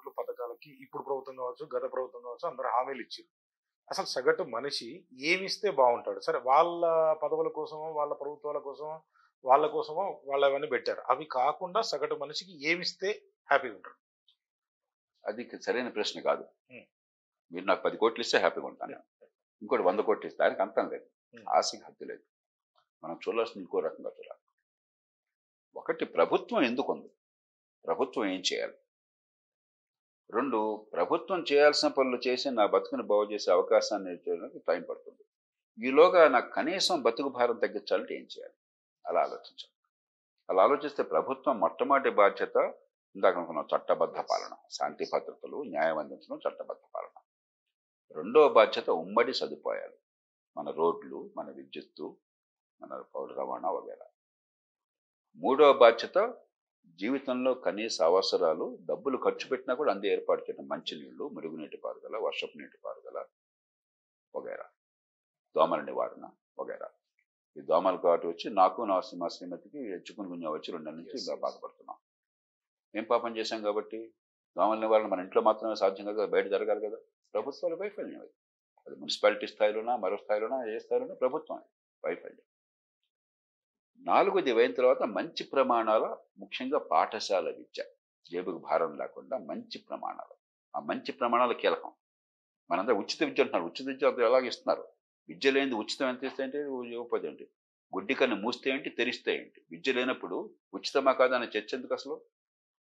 కోట్ల పథకాలకి ఇప్పుడు ప్రభుత్వం కావచ్చు, గత ప్రభుత్వం కావచ్చు అందరూ హామీలు ఇచ్చారు. అసలు సగటు మనిషి ఏమిస్తే బాగుంటాడు? సరే వాళ్ళ పదవుల కోసమో, వాళ్ళ ప్రభుత్వాల కోసమో, వాళ్ళ కోసమో వాళ్ళవన్నీ పెట్టారు. అవి కాకుండా సగటు మనిషికి ఏమిస్తే హ్యాపీగా ఉంటాడు? అది సరైన ప్రశ్న కాదు. హ్మ్. మీరు నాకు 10 కోట్లు ఇస్తే హ్యాపీగా ఉంటాను. ఇంకోటి 100 కోట్లు ఇస్తే దానికి అంతం లేదు. ఆశకి హద్దు లేదు. మనం చూడాల్సింది ఇంకో రకంగా చూడాలి. ఒకటి, ప్రభుత్వం ఎందుకుంది? ప్రభుత్వం ఏం చేయాలి? 2, ప్రభుత్వం చేయాల్సిన పనులు చేసి నా బతుకుని బాగు చేసే అవకాశాన్ని చేయడానికి టైం పడుతుంది. ఈలోగా నాకు కనీసం బతుకు భారం తగ్గించాలంటే ఏం చేయాలి? అలా ఆలోచించాలి. అలా ఆలోచిస్తే ప్రభుత్వం మొట్టమొదటి బాధ్యత ఇందాక అనుకున్నాం, చట్టబద్ధ పాలన, శాంతి భద్రతలు, న్యాయం అందించడం, చట్టబద్ధ పాలన. రెండవ బాధ్యత ఉమ్మడి సదుపాయాలు, మన రోడ్లు, మన విద్యుత్తు, మన పౌర రవాణా వగేరా. మూడవ బాధ్యత జీవితంలో కనీస అవసరాలు, డబ్బులు ఖర్చు పెట్టినా కూడా అందే ఏర్పాటు చేయడం, మంచినీళ్లు, మురుగునీటి పారుదల, వర్షపు నీటి పారుదల వగేరా, దోమల నివారణ వగేరా. ఈ దోమల కాటు వచ్చి నాకు మా శ్రీమతికి చికున్ గున్యా వచ్చి 2 నెలల నుంచి ఇలా బాధపడుతున్నాం. ఏం పాపం చేశాం కాబట్టి? దోమల నివారణ మన ఇంట్లో మాత్రమే సాధ్యం కదా, బయట జరగాలి కదా. ప్రభుత్వాల వైఫల్యం అది. అది మున్సిపాలిటీ స్థాయిలోనా, మరో స్థాయిలోనా, ఏ స్థాయిలోనా ప్రభుత్వం వైఫల్యం. 4ది అయిన తర్వాత మంచి ప్రమాణాల, ముఖ్యంగా పాఠశాల విద్య, జేబుకు భారం లేకుండా మంచి ప్రమాణాలు. ఆ మంచి ప్రమాణాలు కీలకం. మనందరూ ఉచిత విద్య అంటున్నారు. ఉచిత విద్య ఎలాగ ఇస్తున్నారు? విద్య లేనిది ఉచితం ఎంత ఇస్తే ఏంటి, ఇవ్వకపోతే ఏంటి? గుడ్డి కన్ను మూస్తే ఏంటి, తెరిస్తే ఏంటి? విద్య లేనప్పుడు ఉచితమా కాదా అనే చర్చ ఎందుకు అసలు?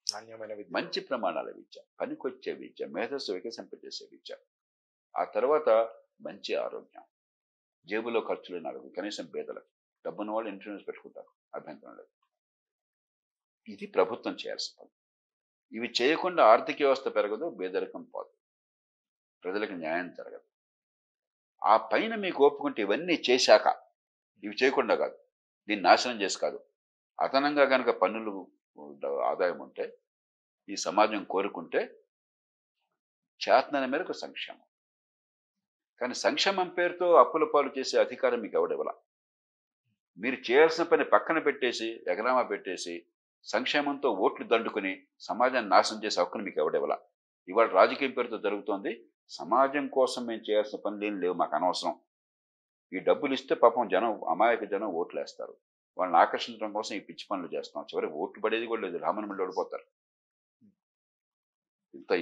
నాణ్యమైన విద్య, మంచి ప్రమాణాల విద్య, పనికొచ్చే విద్య, మేధస్సు వికసింపజేసే విద్య. ఆ తర్వాత మంచి ఆరోగ్యం, జేబులో ఖర్చు లేని ఆరోగ్యం, కనీసం పేదలకు. డబ్బున్న వాళ్ళు ఇన్సూరెన్స్ పెట్టుకుంటారు, అభ్యంతరం లేదు. ఇది ప్రభుత్వం చేయాల్సిన పని. ఇవి చేయకుండా ఆర్థిక వ్యవస్థ పెరగదు, పేదరికం పోదు, ప్రజలకు న్యాయం జరగదు. ఆ పైన మీకు ఒప్పుకుంటే ఇవన్నీ చేశాక, ఇవి చేయకుండా కాదు, దీన్ని నాశనం చేసి కాదు, అదనంగా కనుక పన్నులు ఆదాయం ఉంటే, ఈ సమాజం కోరుకుంటే చేతనైన మేరకు సంక్షేమం. కానీ సంక్షేమం పేరుతో అప్పుల పాలు చేసే అధికారం మీకు ఎవడివ్వాల? మీరు చేయాల్సిన పని పక్కన పెట్టేసి, ఎగరామా పెట్టేసి, సంక్షేమంతో ఓట్లు దండుకుని సమాజాన్ని నాశనం చేసే హక్కును మీకు ఎవడివ్వాల? ఇవాళ రాజకీయం పేరుతో జరుగుతోంది. సమాజం కోసం మేము చేయాల్సిన పనులు ఏం లేవు, మాకు అనవసరం. ఈ డబ్బులు ఇస్తే పాపం జనం, అమాయక జనం ఓట్లు వేస్తారు. వాళ్ళని ఆకర్షించడం కోసం ఈ పిచ్చి పనులు చేస్తాం. చివరికి ఓట్లు పడేది కూడా లేదు, రామన్ మళ్ళీ ఓడిపోతారు.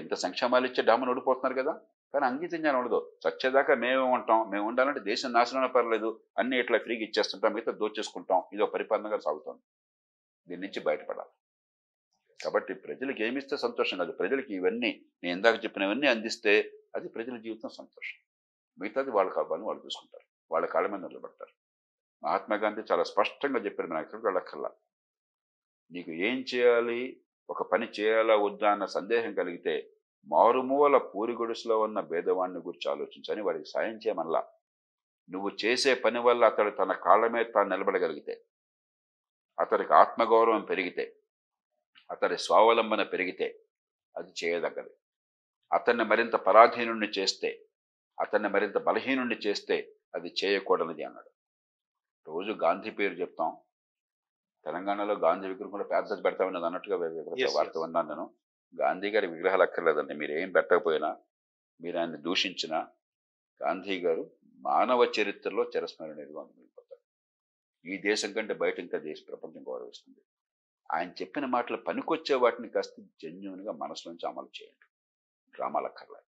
ఇంత సంక్షేమాలు ఇచ్చే డామన్ ఓడిపోతున్నారు కదా. కానీ అంగీతం జ్ఞానం ఉండదు. చచ్చేదాకా మేమే ఉంటాం, మేము ఉండాలంటే దేశం నాశనం పర్లేదు, అన్ని ఇట్లా ఫ్రీగా ఇచ్చేస్తుంటాం, మిగతా దోచేసుకుంటాం. ఇదో పరిపాలనగా సాగుతుంది. దీని నుంచి బయటపడాలి. కాబట్టి ప్రజలకు ఏమిస్తే సంతోషం కాదు, ప్రజలకి ఇవన్నీ నేను ఇందాక చెప్పినవన్నీ అందిస్తే అది ప్రజల జీవితం సంతోషం. మిగతాది వాళ్ళ కావాలని వాళ్ళు చూసుకుంటారు, వాళ్ళ కాళ్ళ మీద నిలబడతారు. మహాత్మా గాంధీ చాలా స్పష్టంగా చెప్పారు, మనం ఎక్కడికి వెళ్ళక్కర్లా. నీకు ఏం చేయాలి, ఒక పని చేయాలా వద్దా అన్న సందేహం కలిగితే మారుమూల పూరి గుడిసెలో ఉన్న భేదవాణ్ణి గురించి ఆలోచించని వాడికి సాయం చేయమల్లా. నువ్వు చేసే పని వల్ల అతడు తన కాళ్ళ మీద తాను నిలబడగలిగితే, అతడికి ఆత్మగౌరవం పెరిగితే, అతడి స్వావలంబన పెరిగితే అది చేయదగ్గది. అతన్ని మరింత పరాధీనుణ్ణి చేస్తే, అతన్ని మరింత బలహీనుణ్ణి చేస్తే అది చేయకూడనిది అన్నాడు. రోజు గాంధీ పేరు చెప్తాం. తెలంగాణలో గాంధీ విగ్రహం కూడా పెద్దది పెడతామన్నది అన్నట్టుగా వార్త విన్నాను నేను. గాంధీ గారి విగ్రహాలు అక్కర్లేదండి. మీరు ఏం పెట్టకపోయినా, మీరు ఆయన్ని దూషించినా, గాంధీ గారు మానవ చరిత్రలో చిరస్మరణీయులుగా మిగిలిపోతారు. ఈ దేశం కంటే బయట ఇంకా ప్రపంచం గౌరవిస్తుంది. ఆయన చెప్పిన మాటలు పనికొచ్చే వాటిని కాస్త జెన్యూన్గా మనసులోంచి అమలు చేయండి. డ్రామాలు అక్కర్లేదు.